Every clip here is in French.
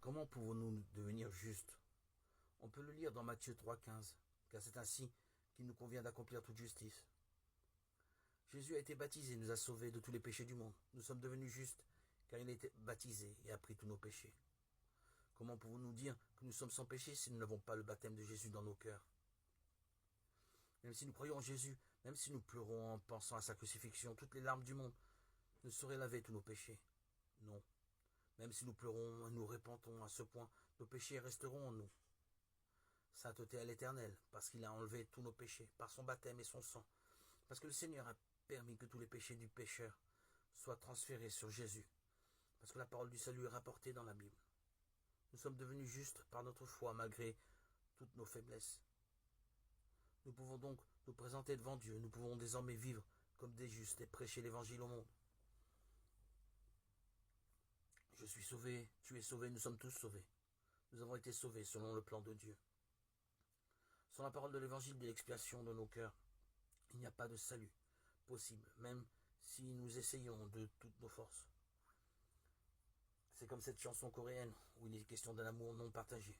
Comment pouvons-nous devenir justes? On peut le lire dans Matthieu 3,15, car c'est ainsi qu'il nous convient d'accomplir toute justice. Jésus a été baptisé, nous a sauvés de tous les péchés du monde. Nous sommes devenus justes, car il a été baptisé et a pris tous nos péchés. Comment pouvons-nous dire que nous sommes sans péché si nous n'avons pas le baptême de Jésus dans nos cœurs? Même si nous croyons en Jésus, même si nous pleurons en pensant à sa crucifixion, toutes les larmes du monde ne sauraient laver tous nos péchés. Non. Même si nous pleurons et nous répentons à ce point, nos péchés resteront en nous. Sainteté à l'Éternel, parce qu'il a enlevé tous nos péchés, par son baptême et son sang, parce que le Seigneur a permis que tous les péchés du pécheur soient transférés sur Jésus, parce que la parole du salut est rapportée dans la Bible. Nous sommes devenus justes par notre foi, malgré toutes nos faiblesses. Nous pouvons donc nous présenter devant Dieu, nous pouvons désormais vivre comme des justes et prêcher l'Évangile au monde. Je suis sauvé, tu es sauvé, nous sommes tous sauvés. Nous avons été sauvés selon le plan de Dieu. Sans la parole de l'Évangile de l'expiation de nos cœurs, il n'y a pas de salut possible, même si nous essayons de toutes nos forces. C'est comme cette chanson coréenne où il est question d'un amour non partagé.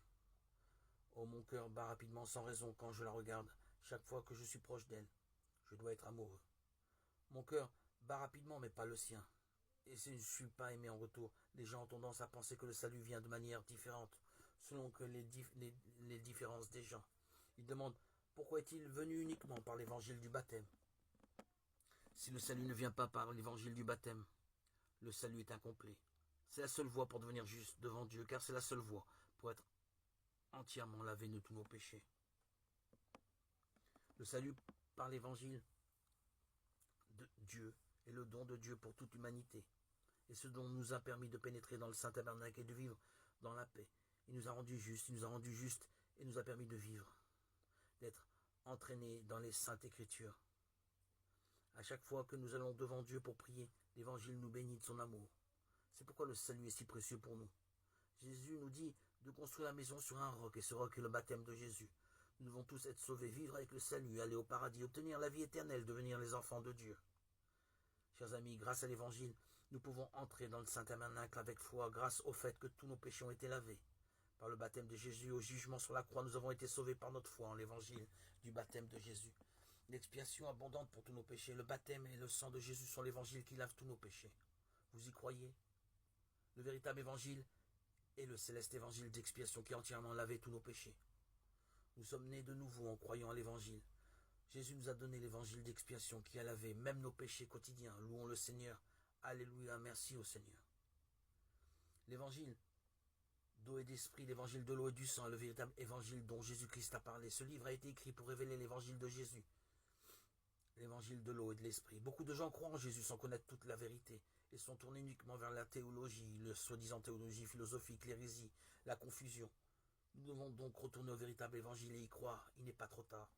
Oh, mon cœur bat rapidement sans raison quand je la regarde, chaque fois que je suis proche d'elle. Je dois être amoureux. Mon cœur bat rapidement, mais pas le sien. Et si je ne suis pas aimé en retour, les gens ont tendance à penser que le salut vient de manière différente, selon que les différences des gens. Ils demandent pourquoi est-il venu uniquement par l'évangile du baptême. Si le salut ne vient pas par l'évangile du baptême, le salut est incomplet. C'est la seule voie pour devenir juste devant Dieu, car c'est la seule voie pour être entièrement lavé de tous nos péchés. Le salut par l'évangile de Dieu est le don de Dieu pour toute l'humanité. Et ce don nous a permis de pénétrer dans le Saint Tabernacle et de vivre dans la paix. Il nous a rendus justes, et nous a permis de vivre, d'être entraînés dans les saintes écritures. À chaque fois que nous allons devant Dieu pour prier, l'Évangile nous bénit de son amour. C'est pourquoi le salut est si précieux pour nous. Jésus nous dit de construire la maison sur un roc, et ce roc est le baptême de Jésus. Nous devons tous être sauvés, vivre avec le salut, aller au paradis, obtenir la vie éternelle, devenir les enfants de Dieu. Chers amis, grâce à l'Évangile, nous pouvons entrer dans le Saint Tabernacle avec foi, grâce au fait que tous nos péchés ont été lavés. Par le baptême de Jésus, au jugement sur la croix, nous avons été sauvés par notre foi en l'Évangile du baptême de Jésus. L'expiation abondante pour tous nos péchés, le baptême et le sang de Jésus sont l'Évangile qui lave tous nos péchés. Vous y croyez? Le véritable Évangile est le céleste Évangile d'expiation qui a entièrement lavé tous nos péchés. Nous sommes nés de nouveau en croyant à l'Évangile. Jésus nous a donné l'évangile d'expiation qui a lavé même nos péchés quotidiens. Louons le Seigneur. Alléluia, merci au Seigneur. L'évangile d'eau et d'esprit, l'évangile de l'eau et du sang, le véritable évangile dont Jésus-Christ a parlé. Ce livre a été écrit pour révéler l'évangile de Jésus. L'évangile de l'eau et de l'esprit. Beaucoup de gens croient en Jésus sans connaître toute la vérité et sont tournés uniquement vers la théologie, le soi-disant théologie philosophique, l'hérésie, la confusion. Nous devons donc retourner au véritable évangile et y croire. Il n'est pas trop tard.